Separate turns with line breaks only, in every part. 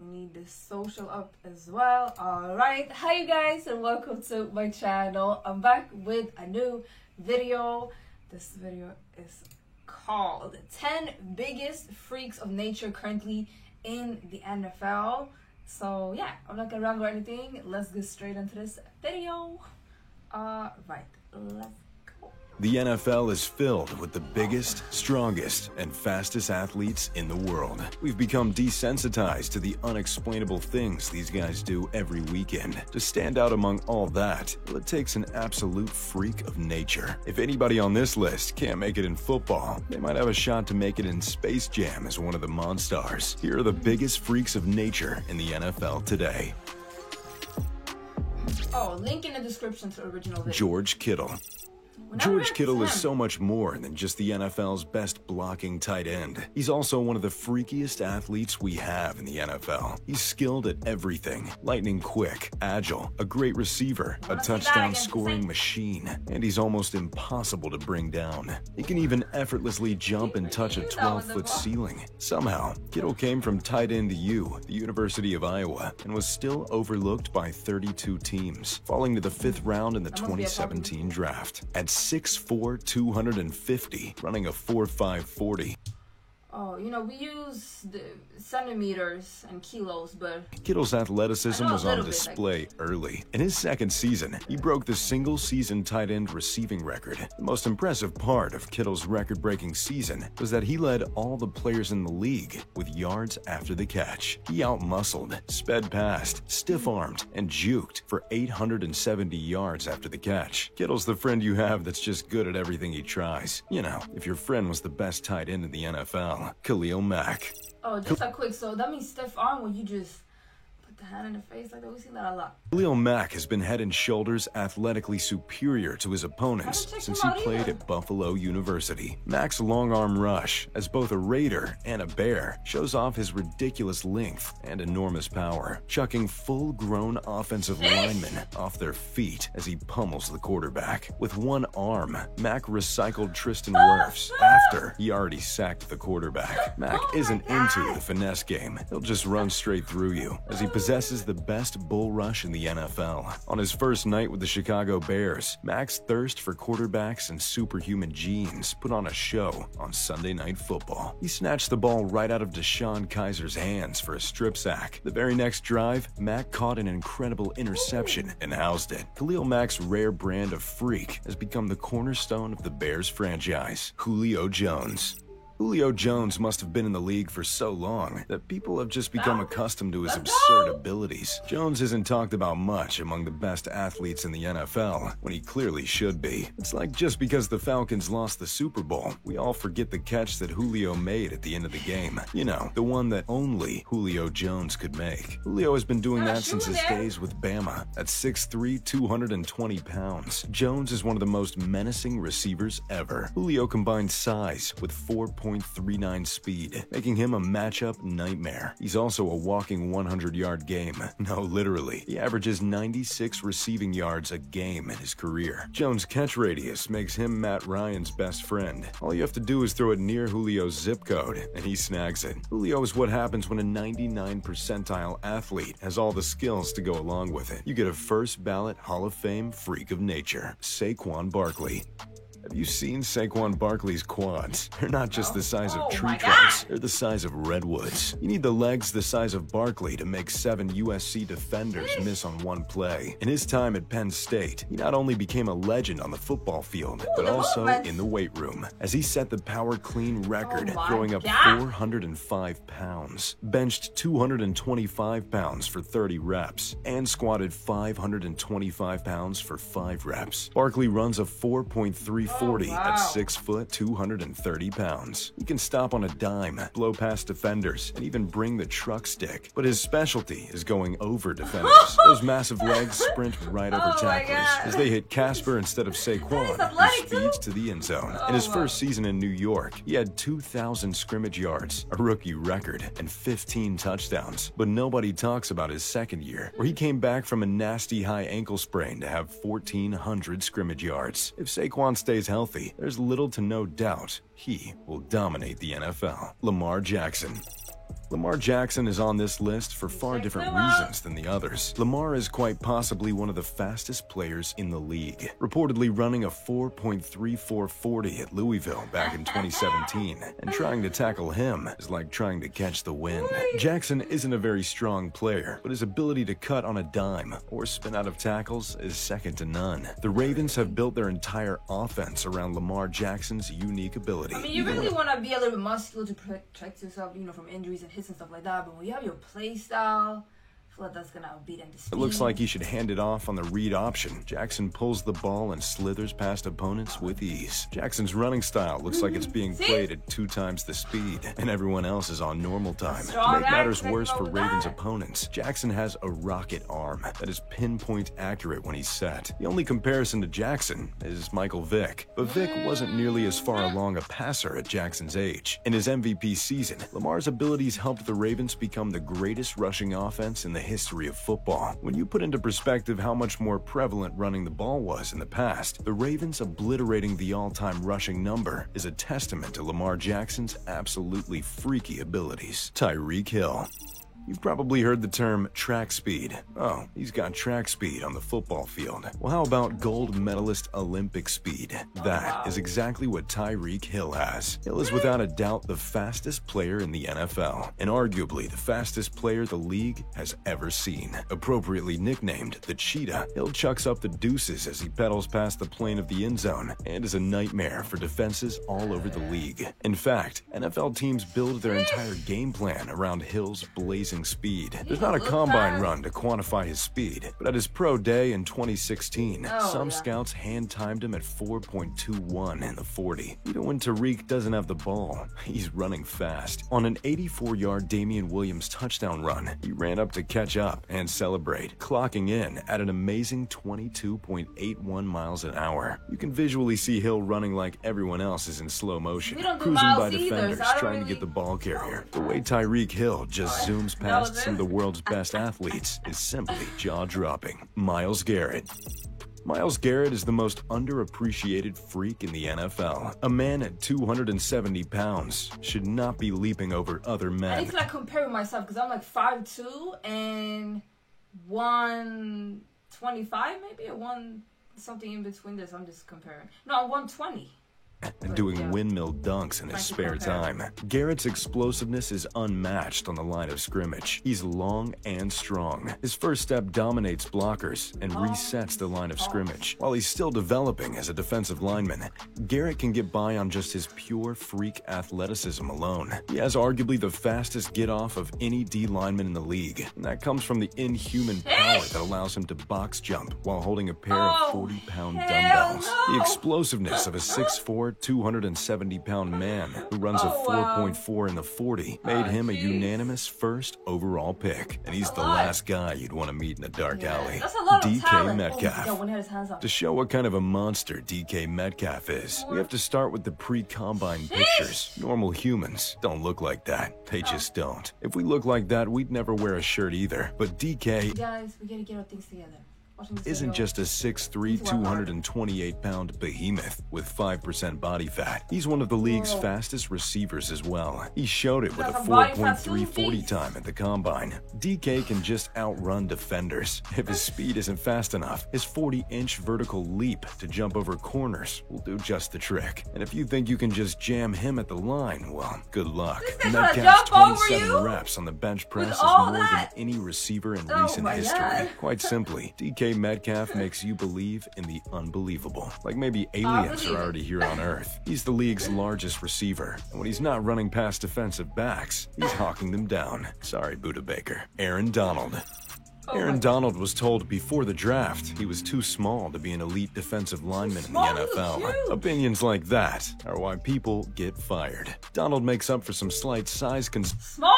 We need this social up as well. Alright, hi you guys and welcome to my channel. I'm back with a new video. This video is called 10 Biggest Freaks of Nature Currently in the NFL. So yeah, I'm not gonna wrangle or anything. Let's get straight into this video. Alright, let's go.
The NFL is filled with the biggest, strongest, and fastest athletes in the world. We've become desensitized to the unexplainable things these guys do every weekend. To stand out among all that, well, it takes an absolute freak of nature. If anybody on this list can't make it in football, they might have a shot to make it in Space Jam as one of the Monstars. Here are the biggest freaks of nature in the NFL today.
Oh, link in the description to the original video.
George Kittle. George Kittle is so much more than just the NFL's best blocking tight end. He's also one of the freakiest athletes we have in the NFL. He's skilled at everything. Lightning quick, agile, a great receiver, a touchdown scoring machine, and he's almost impossible to bring down. He can even effortlessly jump and touch a 12-foot ceiling. Somehow, Kittle came from tight end to U, the University of Iowa, and was still overlooked by 32 teams, falling to the 5th round in the 2017 draft. At 6'4", 250, running a 4.5 40.
Oh, you know, we use the centimeters and kilos, but
Kittle's athleticism was on display early. In his second season, he broke the single-season tight end receiving record. The most impressive part of Kittle's record-breaking season was that he led all the players in the league with yards after the catch. He outmuscled, sped past, stiff-armed, and juked for 870 yards after the catch. Kittle's the friend you have that's just good at everything he tries. You know, if your friend was the best tight end in the NFL. Khalil Mack.
Oh, just a quick, so that means stiff arm when you just put the hand in the face like that. We've seen that a lot.
Khalil Mack has been head and shoulders athletically superior to his opponents since he played at Buffalo University. Mack's long arm rush, as both a Raider and a Bear, shows off his ridiculous length and enormous power, chucking full-grown offensive linemen off their feet as he pummels the quarterback. With one arm, Mack recycled Tristan Wirfs after he already sacked the quarterback. Mack isn't into the finesse game. He'll just run straight through you, as he possesses the best bull rush in the NFL. On his first night with the Chicago Bears, Mack's thirst for quarterbacks and superhuman genes put on a show on Sunday Night Football. He snatched the ball right out of DeShone Kizer's hands for a strip sack. The very next drive, Mack caught an incredible interception and housed it. Khalil Mack's rare brand of freak has become the cornerstone of the Bears franchise. Julio Jones. Julio Jones must have been in the league for so long that people have just become accustomed to his absurd abilities. Jones isn't talked about much among the best athletes in the NFL, when he clearly should be. It's like just because the Falcons lost the Super Bowl, we all forget the catch that Julio made at the end of the game. You know, the one that only Julio Jones could make. Julio has been doing that since his days with Bama. At 6'3", 220 pounds, Jones is one of the most menacing receivers ever. Julio combines size with 4.39 speed, making him a matchup nightmare. He's also a walking 100-yard game. No, literally. He averages 96 receiving yards a game in his career. Jones' catch radius makes him Matt Ryan's best friend. All you have to do is throw it near Julio's zip code, and he snags it. Julio is what happens when a 99 percentile athlete has all the skills to go along with it. You get a first-ballot Hall of Fame freak of nature, Saquon Barkley. Have you seen Saquon Barkley's quads? They're not just the size of tree trunks, they're the size of redwoods. You need the legs the size of Barkley to make 7 USC defenders miss on one play. In his time at Penn State, he not only became a legend on the football field, but also in the weight room, as he set the power clean record, throwing up 405 pounds, benched 225 pounds for 30 reps, and squatted 525 pounds for 5 reps. Barkley runs a 4.34 at 6 foot, 230 pounds. He can stop on a dime, blow past defenders, and even bring the truck stick. But his specialty is going over defenders. Those massive legs sprint right over tacklers as they hit Casper instead of Saquon, who speeds to the end zone. In his first season in New York, he had 2,000 scrimmage yards, a rookie record, and 15 touchdowns. But nobody talks about his second year, where he came back from a nasty high ankle sprain to have 1,400 scrimmage yards. If Saquon stays healthy, there's little to no doubt he will dominate the NFL. Lamar Jackson. Lamar Jackson is on this list for far different reasons than the others. Lamar is quite possibly one of the fastest players in the league, reportedly running a 4.3440 at Louisville back in 2017, and trying to tackle him is like trying to catch the wind. Jackson isn't a very strong player, but his ability to cut on a dime or spin out of tackles is second to none. The Ravens have built their entire offense around Lamar Jackson's unique ability.
I mean, you really want to be a little bit muscular to protect yourself, from injuries and hits and stuff like that, but when you have your play style, I feel like that's gonna outbeat him to speed.
It looks like he should hand it off on the read option. Jackson pulls the ball and slithers past opponents with ease. Jackson's running style looks like it's being played at 2 times the speed, and everyone else is on normal time. To make matters worse for Ravens opponents, Jackson has a rocket arm that is pinpoint accurate when he's set. The only comparison to Jackson is Michael Vick, but Vick wasn't nearly as far along a passer at Jackson's age. In his MVP season, Lamar's abilities helped the Ravens become the greatest rushing offense in the history of football. When you put into perspective how much more prevalent running the ball was in the past, the Ravens obliterating the all-time rushing number is a testament to Lamar Jackson's absolutely freaky abilities. Tyreek Hill. You've probably heard the term track speed. Oh, he's got track speed on the football field. Well, how about gold medalist Olympic speed? That is exactly what Tyreek Hill has. Hill is without a doubt the fastest player in the NFL, and arguably the fastest player the league has ever seen. Appropriately nicknamed the Cheetah, Hill chucks up the deuces as he pedals past the plane of the end zone and is a nightmare for defenses all over the league. In fact, NFL teams build their entire game plan around Hill's blazing speed. There's not a combine run to quantify his speed, but at his pro day in 2016, some scouts hand-timed him at 4.21 in the 40. Even when Tyreek doesn't have the ball, he's running fast. On an 84-yard Damian Williams touchdown run, he ran up to catch up and celebrate, clocking in at an amazing 22.81 miles an hour. You can visually see Hill running like everyone else is in slow motion, cruising by defenders trying to get the ball carrier. The way Tyreek Hill just zooms past some of the world's best athletes is simply jaw-dropping. Myles Garrett. Myles Garrett is the most underappreciated freak in the NFL. A man at 270 pounds should not be leaping over other men.
I need to compare with myself because I'm 5'2" and 125 maybe, or something in between this. I'm just comparing. No, 120.
And doing windmill dunks in his spare time. Garrett's explosiveness is unmatched on the line of scrimmage. He's long and strong. His first step dominates blockers and resets the line of scrimmage. While he's still developing as a defensive lineman, Garrett can get by on just his pure freak athleticism alone. He has arguably the fastest get-off of any D lineman in the league, and that comes from the inhuman power that allows him to box jump while holding a pair of 40-pound dumbbells. The explosiveness of a 6'4", 270-pound man who runs a 4.4 in the 40 made him a unanimous first overall pick, and he's the last guy you'd want to meet in a dark alley. DK Metcalf. To show what kind of a monster DK Metcalf is, we have to start with the pre-combine pictures. Normal humans don't look like that. They just don't. If we look like that, we'd never wear a shirt either. But DK...
Guys, we gotta get our things together.
Isn't just a 6'3", 228-pound behemoth with 5% body fat. He's one of the league's fastest receivers as well. He showed it with a 4.3 40 time at the combine. DK can just outrun defenders. If his speed isn't fast enough, his 40-inch vertical leap to jump over corners will do just the trick. And if you think you can just jam him at the line, well, good luck. Metcalf's 27 reps on the bench press is more than any receiver in recent history. Quite simply, DK Metcalf makes you believe in the unbelievable. Like maybe aliens are already here on Earth. He's the league's largest receiver, and when he's not running past defensive backs, he's hawking them down. Sorry, Buda Baker. Aaron Donald. Aaron Donald was told before the draft he was too small to be an elite defensive lineman in the NFL. Opinions like that are why people get fired. Donald makes up for some slight size
Small?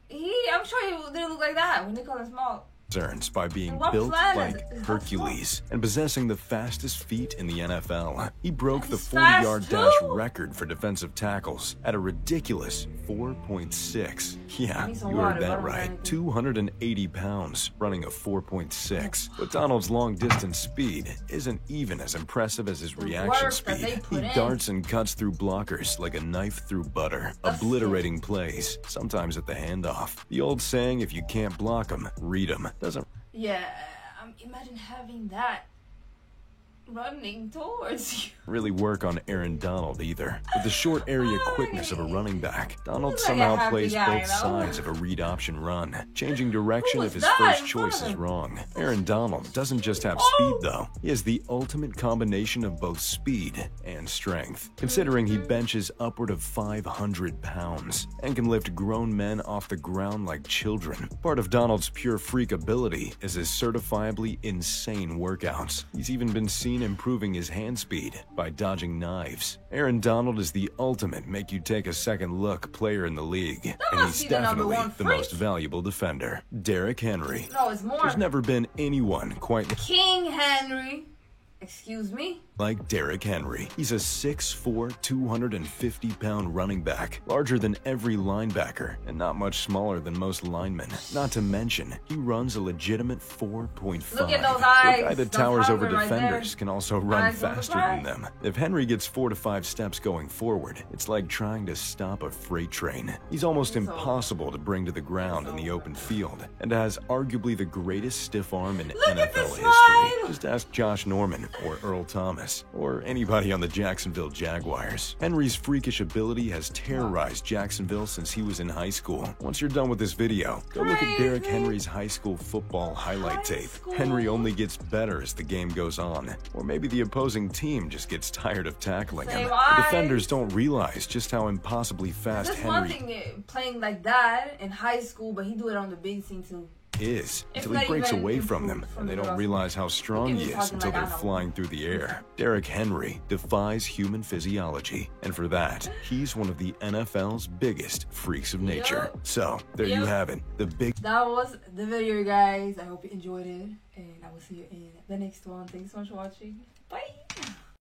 I'm sure he didn't look like that when they call him small.
earns by being
What
built
planet
like
is that
Hercules and possessing the fastest feet in the NFL. He broke the
He's fast
40-yard dash
too.
record for defensive tackles at a ridiculous 4.6. Yeah,
I need some
you
water,
heard
but I
that
don't have
right.
anything.
280 pounds, running a 4.6. But Donald's long-distance speed isn't even as impressive as his reaction
work that they
speed.
put
He
in.
darts and cuts through blockers like a knife through butter,
That's
obliterating plays, sometimes at the handoff. The old saying, if you can't block 'em, read 'em, doesn't
Yeah, imagine having that running towards you.
really work on Aaron Donald either. With the short area quickness of a running back, Donald
Looks like a
somehow
happy
plays
guy,
both
you know?
sides of a read option run, changing direction
Who
if
was
his
that
first
in front
choice
of
is
him?
wrong. Aaron Donald doesn't just have
Oh!
speed though, he has the ultimate combination of both speed and strength, considering he benches upward of 500 pounds and can lift grown men off the ground like children. Part of Donald's pure freak ability is his certifiably insane workouts. He's even been seen improving his hand speed by dodging knives. Aaron Donald is the ultimate make you take a second look player in the league, and
must
he's
be the number
definitely
one
the
freak.
most valuable defender. Derrick Henry.
No, it's more.
There's never been anyone quite
King Henry. Excuse me?
like Derrick Henry. He's a 6'4", 250-pound running back, larger than every linebacker, and not much smaller than most linemen. Not to mention, he runs a legitimate 4.5.
Look at those
The
eyes.
guy that
Those
towers over
hovering right there.
defenders can also run
Eyes on the
faster than
prize.
them. If Henry gets 4 to 5 steps going forward, it's like trying to stop a freight train. He's almost
It's over.
impossible to bring to the ground in the open field, and has arguably the greatest stiff arm in
Look at
NFL
this
history.
smile.
Just ask Josh Norman or Earl Thomas or anybody on the Jacksonville Jaguars. Henry's freakish ability has terrorized Jacksonville since he was in high school. Once you're done with this video, go look at Derrick
Crazy.
Henry's high school football highlight
High
tape.
school.
Henry only gets better as the game goes on, or maybe the opposing team just gets tired of tackling him.
Same
The
eyes.
defenders don't realize just how impossibly fast
That's one
Henry
thing playing like that in high school, but he do it on the big scene too.
is
It's
until he
not
breaks
even
away from them
improved from
and they
the
don't
rest.
realize how strong
Look at
he
me
is
talking
until
like I
they're
know.
flying through the air. Derrick Henry defies human physiology, and for that, he's one of the NFL's biggest freaks of nature.
Yep.
So, there you
Yep.
have it. The big
That was the video, guys. I hope you enjoyed it, and I will see you in the next one. Thanks so much for watching. Bye.